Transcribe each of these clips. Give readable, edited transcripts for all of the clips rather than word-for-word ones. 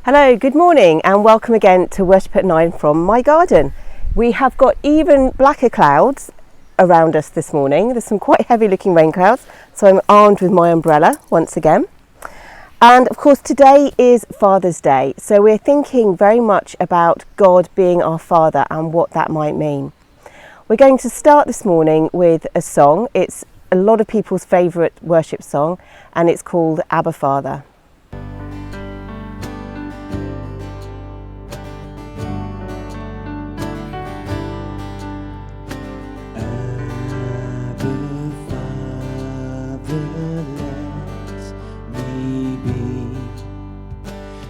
Hello, good morning and welcome again to Worship at 9 from my garden. We have got even blacker clouds around us this morning. There's some quite heavy looking rain clouds, so I'm armed with my umbrella once again. And of course today is Father's Day, so we're thinking very much about God being our Father and what that might mean. We're going to start this morning with a song. It's a lot of people's favourite worship song and it's called Abba Father.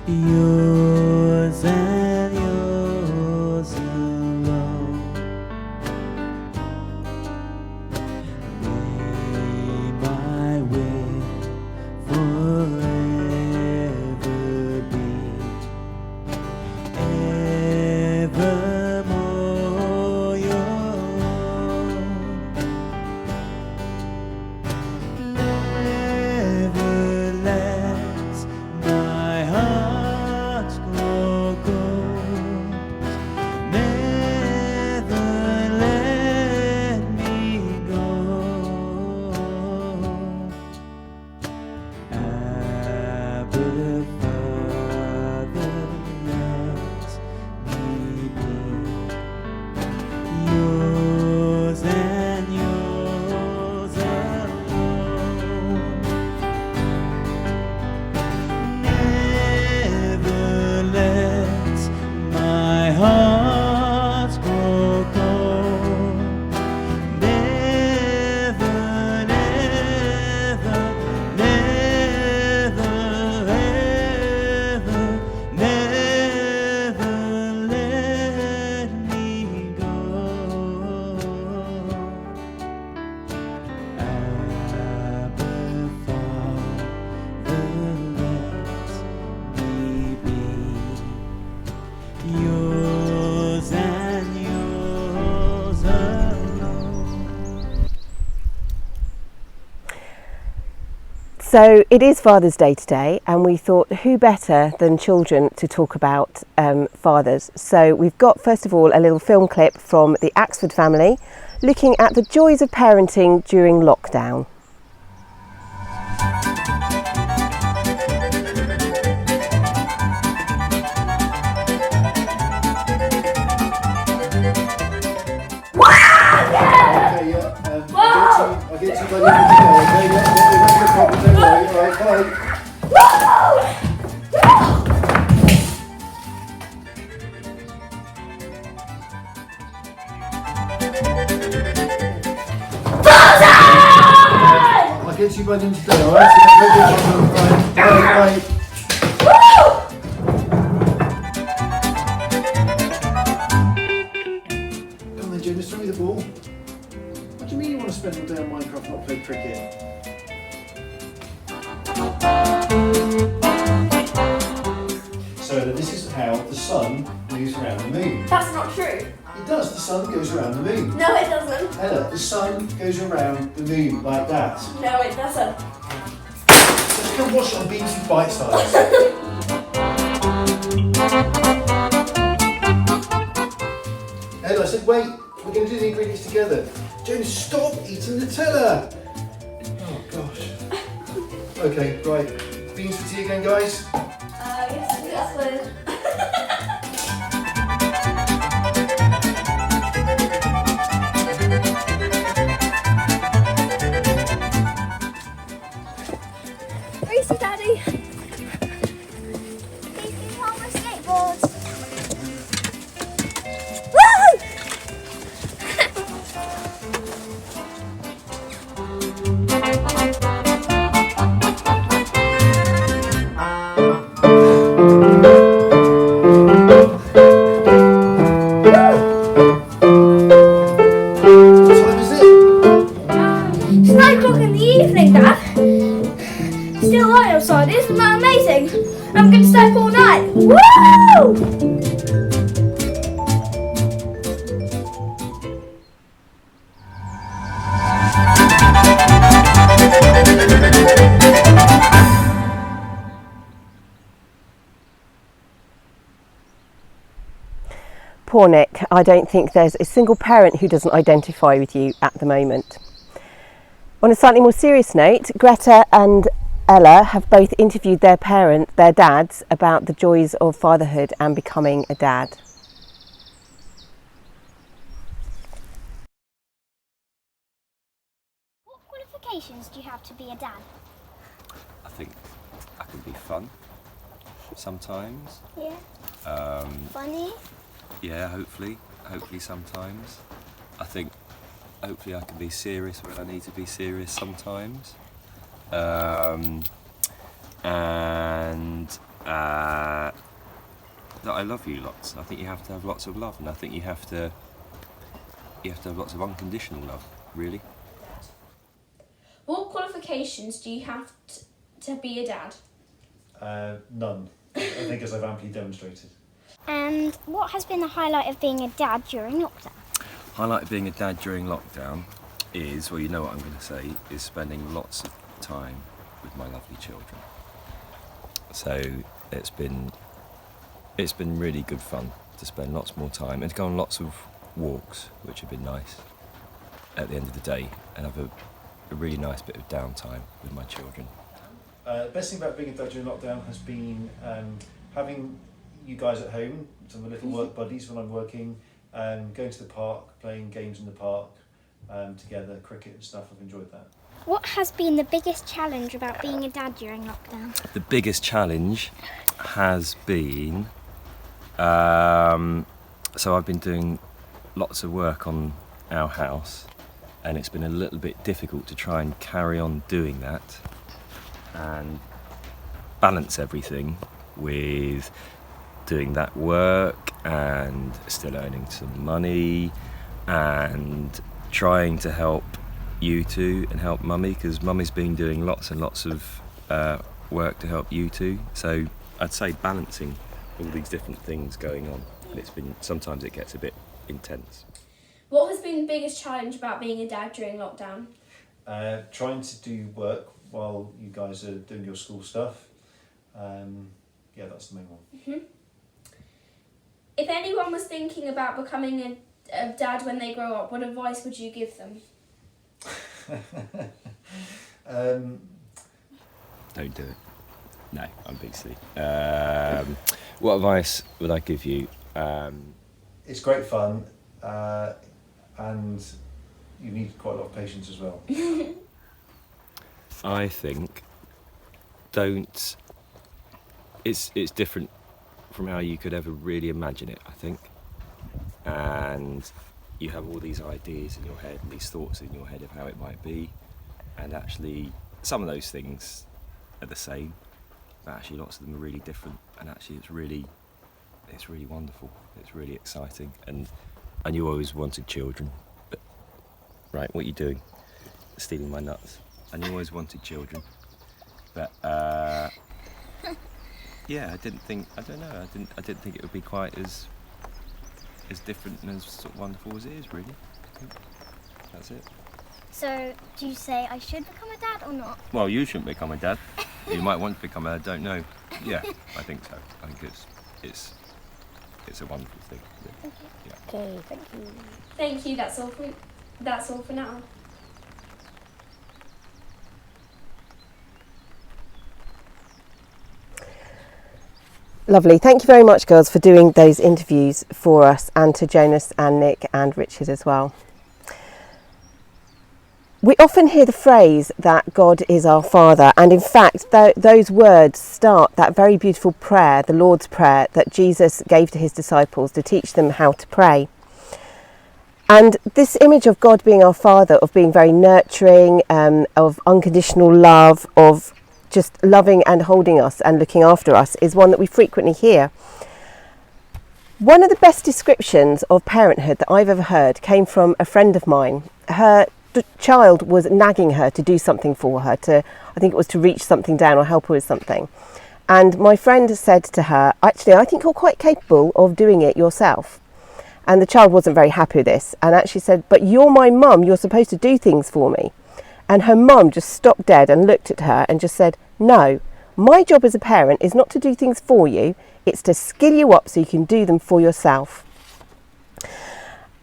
Yours and yours alone. May my will forever be evermore your own. Never let my heart grow cold. Never let me go. Abba Father, let me be yours and yours alone. Never let my heart grow cold. Never, never, never, ever, never let me go. Abba Father, let me be yours and yours alone. So it is Father's Day today and we thought who better than children to talk about fathers. So we've got first of all a little film clip from the Axford family looking at the joys of parenting during lockdown. Okay, yeah. I'll get to you by the end of the day, okay? Yeah, no problem, don't worry. Alright, bye. I'll get to you by the end of the day, alright? So no problem. Alright, bye, bye. Come on then, Jonas, throw me the ball. What do you mean you want to spend all day on Minecraft, not play cricket? So this is how the sun moves around the moon. That's not true. It does, the sun goes around the moon. No, it doesn't. Ella, the sun goes around the moon like that. No, it doesn't. Just come watch it on BBC Bite Size. Ella, I said wait, we're going to do the ingredients together. Jonas, stop eating Nutella! Oh gosh. Okay, right. Beans for tea again, guys. Yes, please. Racy, Daddy. Please give me all my skateboards. Woo! What time is it? It's 9 o'clock in the evening, Dad. Still light outside. Isn't that amazing? I'm going to stay up all night. Woo! poor Nick, I don't think there's a single parent who doesn't identify with you at the moment. On a slightly more serious note, Greta and Ella have both interviewed their dads, about the joys of fatherhood and becoming a dad. What qualifications do you have to be a dad? I think I can be fun sometimes. Yeah. Funny? Yeah, hopefully sometimes. I think hopefully I can be serious when I need to be serious sometimes. That I love you lots. I think you have to have lots of love, and I think you have to have lots of unconditional love, really. What qualifications do you have to be a dad? None. I think, as I've amply demonstrated. And what has been the highlight of being a dad during lockdown? Highlight of being a dad during lockdown is, well, you know what I'm going to say, is spending lots of time with my lovely children. So it's been really good fun to spend lots more time and to go on lots of walks, which have been nice at the end of the day, and have a really nice bit of downtime with my children. The best thing about being a dad during lockdown has been having you guys at home, some of the little work buddies when I'm working, going to the park, playing games in the park together, cricket and stuff. I've enjoyed that. What has been the biggest challenge about being a dad during lockdown? The biggest challenge has been, so I've been doing lots of work on our house, and it's been a little bit difficult to try and carry on doing that and balance everything with doing that work and still earning some money and trying to help you two and help Mummy, because Mummy's been doing lots and lots of work to help you two. So I'd say balancing all these different things going on, and sometimes it gets a bit intense. What has been the biggest challenge about being a dad during lockdown? Trying to do work while you guys are doing your school stuff. Yeah, that's the main one. If anyone was thinking about becoming a dad when they grow up, what advice would you give them? Don't do it. No, I'm being silly. What advice would I give you? It's great fun, and you need quite a lot of patience as well. I think it's different from how you could ever really imagine it, I think. And you have all these ideas in your head and these thoughts in your head of how it might be, and actually some of those things are the same, but actually lots of them are really different, and actually it's really wonderful, it's really exciting, and you always wanted children, but right, what are you doing? Stealing my nuts. And you always wanted children, but yeah, I didn't think it would be quite as different and as sort of wonderful as it is, really. I think that's it. So, do you say I should become a dad or not? Well, you shouldn't become a dad. You might want to become a dad, don't know. Yeah, I think so. I think it's a wonderful thing. Yeah. Yeah. Okay, thank you. Thank you. That's all for now. Lovely. Thank you very much, girls, for doing those interviews for us, and to Jonas and Nick and Richard as well. We often hear the phrase that God is our Father, and in fact those words start that very beautiful prayer, the Lord's Prayer, that Jesus gave to his disciples to teach them how to pray. And this image of God being our Father, of being very nurturing, of unconditional love, of just loving and holding us and looking after us, is one that we frequently hear. One of the best descriptions of parenthood that I've ever heard came from a friend of mine. Her child was nagging her to do something for her, I think it was to reach something down or help her with something. And my friend said to her, actually, I think you're quite capable of doing it yourself. And the child wasn't very happy with this, and actually said, but you're my mum, you're supposed to do things for me. And her mum just stopped dead and looked at her and just said, no, my job as a parent is not to do things for you, it's to skill you up so you can do them for yourself.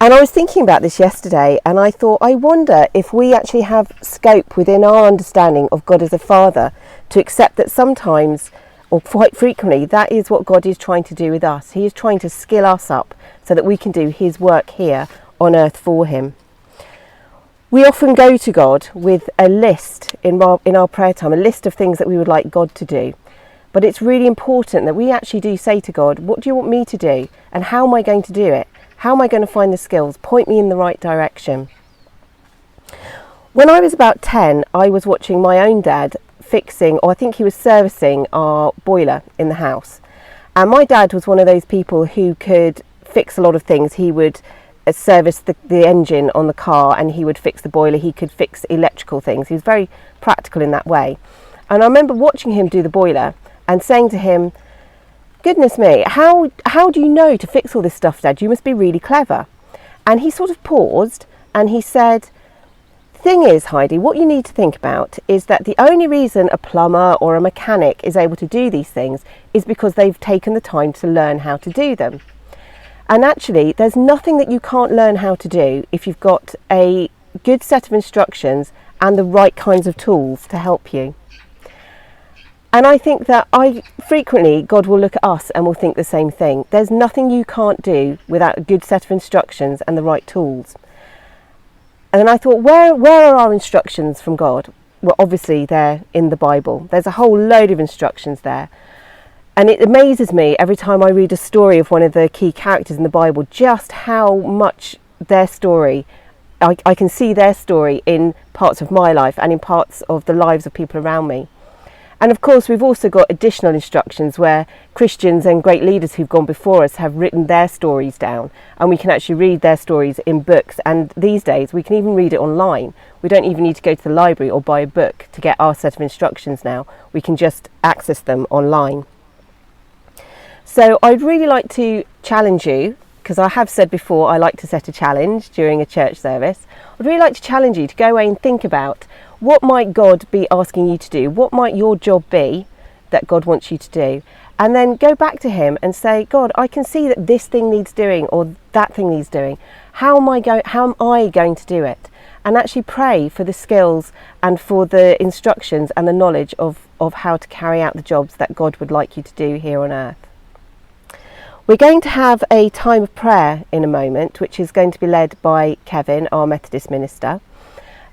And I was thinking about this yesterday, and I thought, I wonder if we actually have scope within our understanding of God as a father to accept that sometimes, or quite frequently, that is what God is trying to do with us. He is trying to skill us up so that we can do his work here on earth for him. We often go to God with a list in our prayer time, a list of things that we would like God to do. But it's really important that we actually do say to God, what do you want me to do? And how am I going to do it? How am I going to find the skills? Point me in the right direction. When I was about 10, I was watching my own dad fixing, or I think he was servicing our boiler in the house. And my dad was one of those people who could fix a lot of things. He would service the engine on the car, and he would fix the boiler. He could fix electrical things. He was very practical in that way. And I remember watching him do the boiler and saying to him, goodness me, how do you know to fix all this stuff, Dad? You must be really clever. And he sort of paused and he said, thing is, Heidi, what you need to think about is that the only reason a plumber or a mechanic is able to do these things is because they've taken the time to learn how to do them. And actually, there's nothing that you can't learn how to do if you've got a good set of instructions and the right kinds of tools to help you. And I think that frequently God will look at us and will think the same thing. There's nothing you can't do without a good set of instructions and the right tools. And then I thought, where are our instructions from God? Well, obviously they're in the Bible. There's a whole load of instructions there. And it amazes me every time I read a story of one of the key characters in the Bible, just how much their story, I can see their story in parts of my life and in parts of the lives of people around me. And of course, we've also got additional instructions where Christians and great leaders who've gone before us have written their stories down, and we can actually read their stories in books. And these days, we can even read it online. We don't even need to go to the library or buy a book to get our set of instructions now. We can just access them online. So I'd really like to challenge you, because I have said before I like to set a challenge during a church service. I'd really like to challenge you to go away and think about, what might God be asking you to do? What might your job be that God wants you to do? And then go back to him and say, God, I can see that this thing needs doing or that thing needs doing. How am I going to do it? And actually pray for the skills and for the instructions and the knowledge of how to carry out the jobs that God would like you to do here on earth. We're going to have a time of prayer in a moment, which is going to be led by Kevin, our Methodist minister.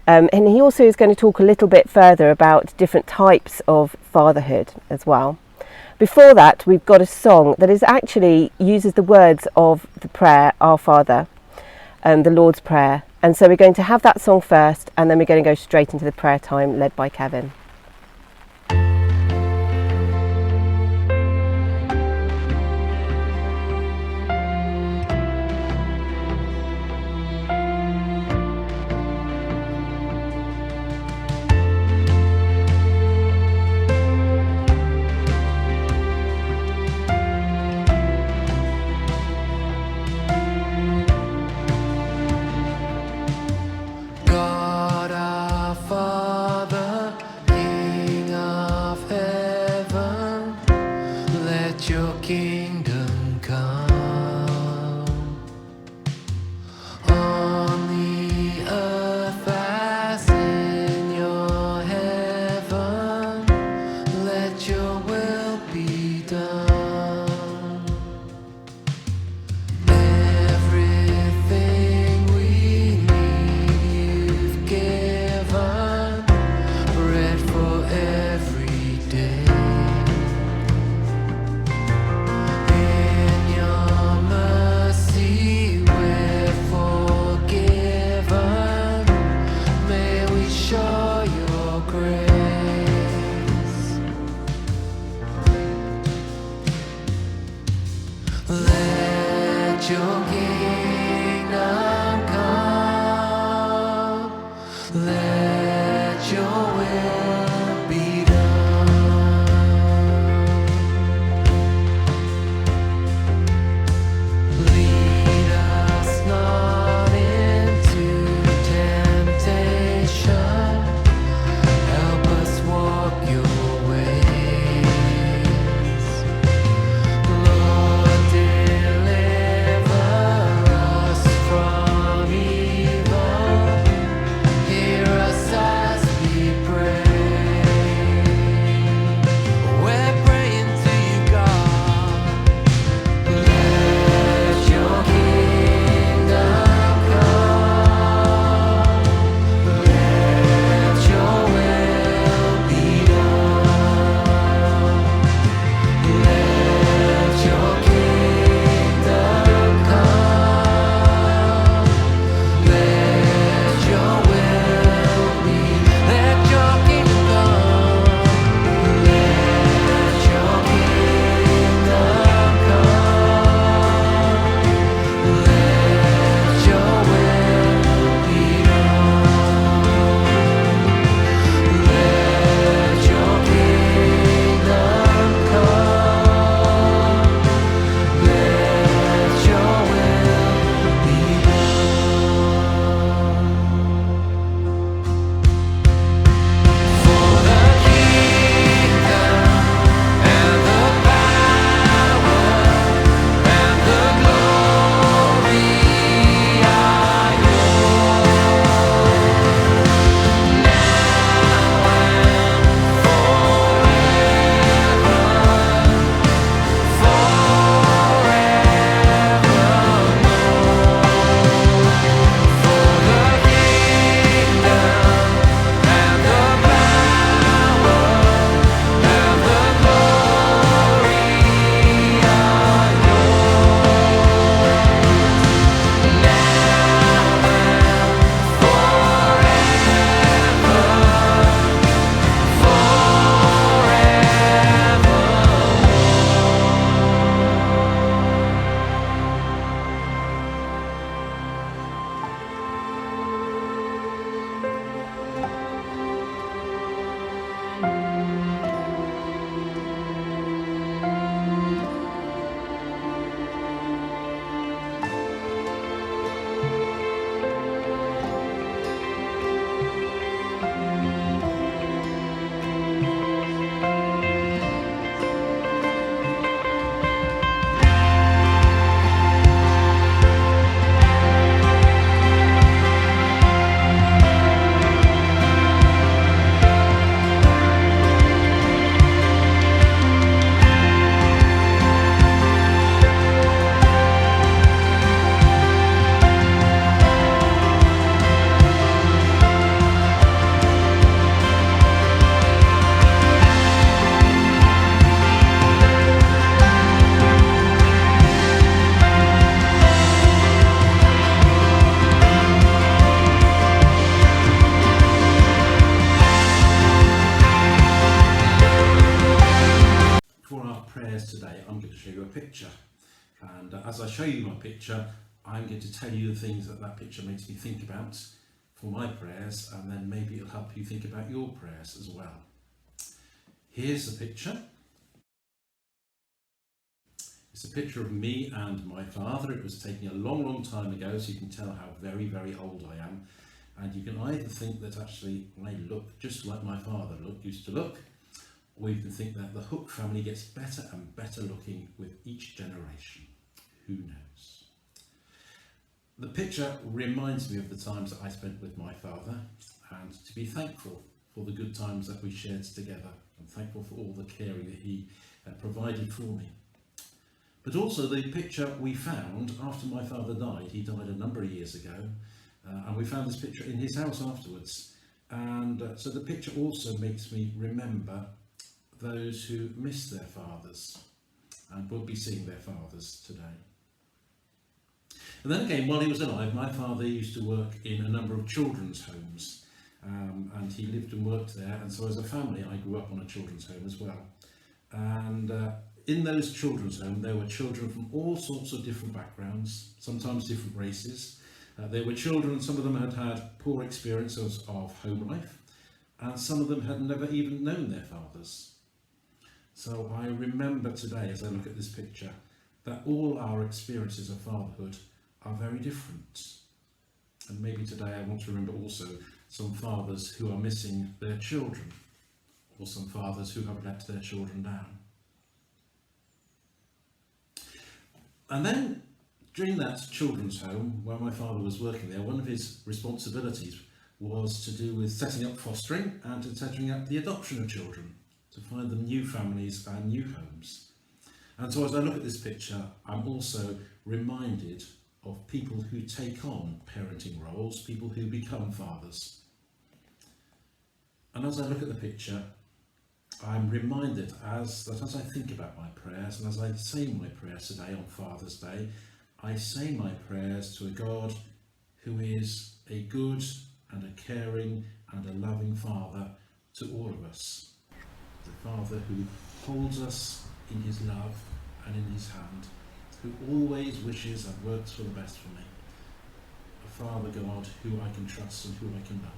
And he also is going to talk a little bit further about different types of fatherhood as well. Before that, we've got a song that is actually uses the words of the prayer, Our Father, the Lord's Prayer. And so we're going to have that song first, and then we're going to go straight into the prayer time led by Kevin. God our Father, as I show you my picture, I'm going to tell you the things that picture makes me think about for my prayers, and then maybe it'll help you think about your prayers as well. Here's the picture. It's a picture of me and my father. It was taken a long, long time ago, so you can tell how very, very old I am. And you can either think that actually I look just like my father used to look, or you can think that the Hook family gets better and better looking with each generation. Who knows? The picture reminds me of the times that I spent with my father, and to be thankful for the good times that we shared together. I'm thankful for all the caring that he provided for me. But also the picture we found after my father died. He died a number of years ago, and we found this picture in his house afterwards. And so the picture also makes me remember those who miss their fathers and will be seeing their fathers today. And then again, while he was alive, my father used to work in a number of children's homes, and he lived and worked there, and so as a family I grew up on a children's home as well. And in those children's homes there were children from all sorts of different backgrounds, sometimes different races. There were children, some of them had had poor experiences of home life, and some of them had never even known their fathers. So I remember today, as I look at this picture, that all our experiences of fatherhood are very different. And maybe today I want to remember also some fathers who are missing their children, or some fathers who have let their children down. And then during that children's home where my father was working there, one of his responsibilities was to do with setting up fostering and to setting up the adoption of children, to find them new families and new homes. And so as I look at this picture, I'm also reminded of people who take on parenting roles, people who become fathers. And as I look at the picture, I'm reminded as I think about my prayers, and as I say my prayers today on Father's Day, I say my prayers to a God who is a good and a caring and a loving Father to all of us. The Father who holds us in his love and in his hand, who always wishes and works for the best for me. A Father God who I can trust and who I can love.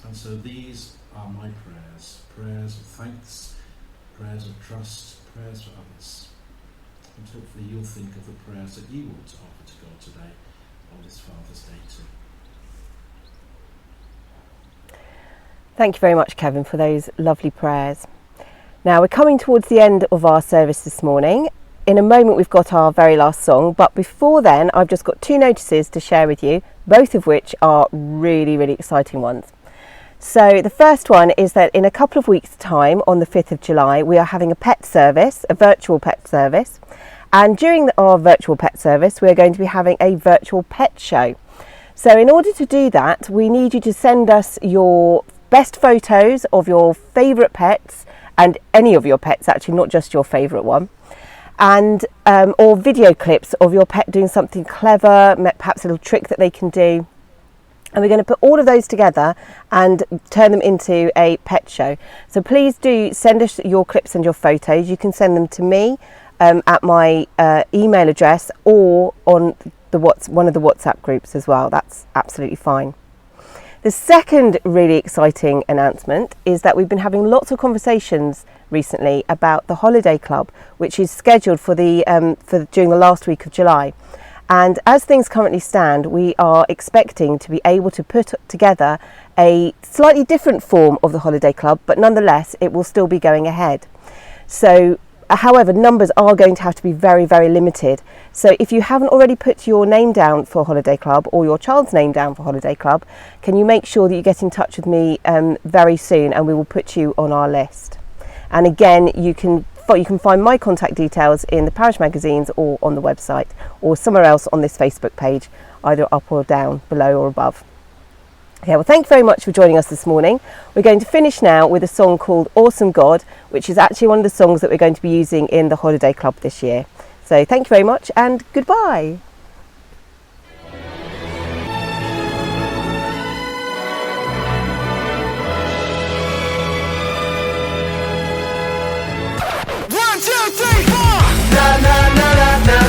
And so these are my prayers, prayers of thanks, prayers of trust, prayers for others. And hopefully you'll think of the prayers that you want to offer to God today on this Father's Day too. Thank you very much, Kevin, for those lovely prayers. Now we're coming towards the end of our service this morning. In a moment we've got our very last song, but before then I've just got 2 notices to share with you, both of which are really, really exciting ones. So the first one is that in a couple of weeks' time, on the 5th of July, we are having a pet service, a virtual pet service. And during our virtual pet service, we are going to be having a virtual pet show. So in order to do that, we need you to send us your best photos of your favourite pets, and any of your pets actually, not just your favourite one, and or video clips of your pet doing something clever, perhaps a little trick that they can do. And we're going to put all of those together and turn them into a pet show. So please do send us your clips and your photos. You can send them to me at my email address, or on one of the WhatsApp groups as well. That's absolutely fine. The second really exciting announcement is that we've been having lots of conversations recently about the Holiday Club, which is scheduled for during the last week of July. And as things currently stand, we are expecting to be able to put together a slightly different form of the Holiday Club, but nonetheless it will still be going ahead. So, however, numbers are going to have to be very, very limited. So if you haven't already put your name down for Holiday Club, or your child's name down for Holiday Club, can you make sure that you get in touch with me very soon, and we will put you on our list. And again, you can find my contact details in the parish magazines or on the website, or somewhere else on this Facebook page, either up or down, below or above. Okay, well, thank you very much for joining us this morning. We're going to finish now with a song called Awesome God, which is actually one of the songs that we're going to be using in the Holiday Club this year. So thank you very much, and goodbye. One, two, three, four. Na na na na na.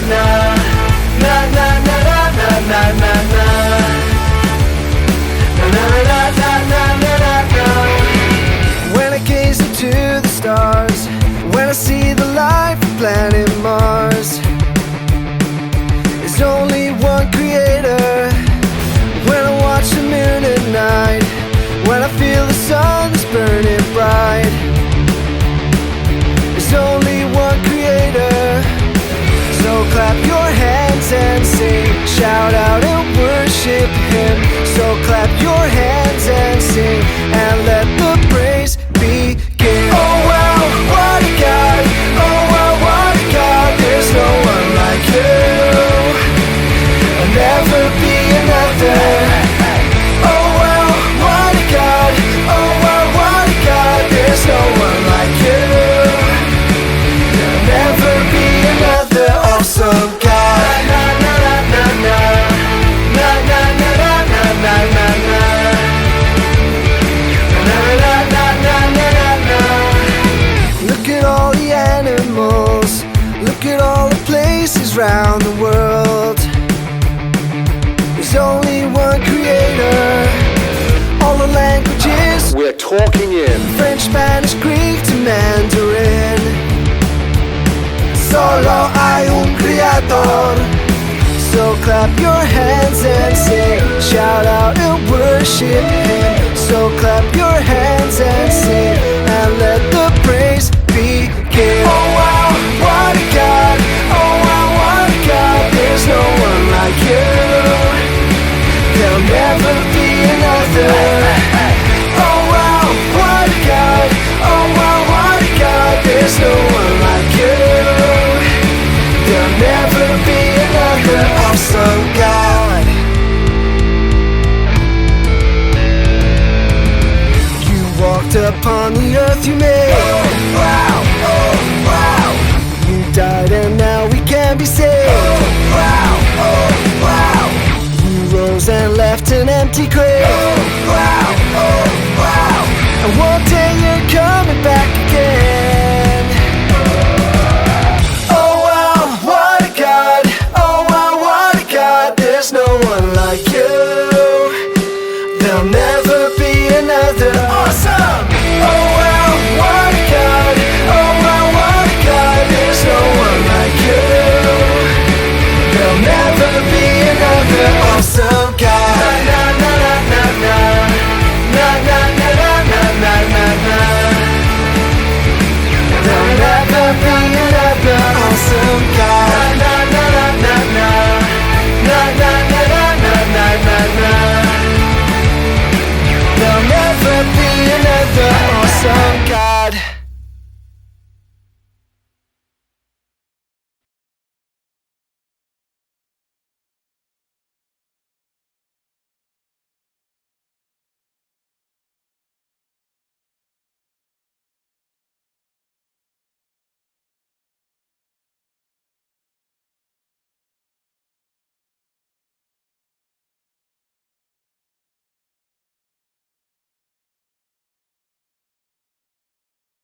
never be another. Oh well, what a God. Oh well, what a God. There's no one like you. There'll never be another awesome God. Na na na na na. Na na na na na na na na. Na na na na na na na. Look at all the animals. Look at all the places round the world. There's only one creator. All the languages we're talking in, French, Spanish, Greek to Mandarin. Solo hay un creador. So clap your hands and sing. Shout out and worship Him. So clap your hands and sing. And let the praise begin. Oh wow, what a God. Oh wow, what a God. There's no one like you. There'll never be another. Oh wow, what a God. Oh wow, what a God. There's no one like you. There'll never be another awesome God. You walked upon the earth you made. Oh wow, oh wow. You died and now we can be saved. Oh wow, oh wow. You rose and left an empty grave. Oh wow, oh wow. And one day you're coming back again. Oh wow, what a God. Oh wow, what a God. There's no one like you.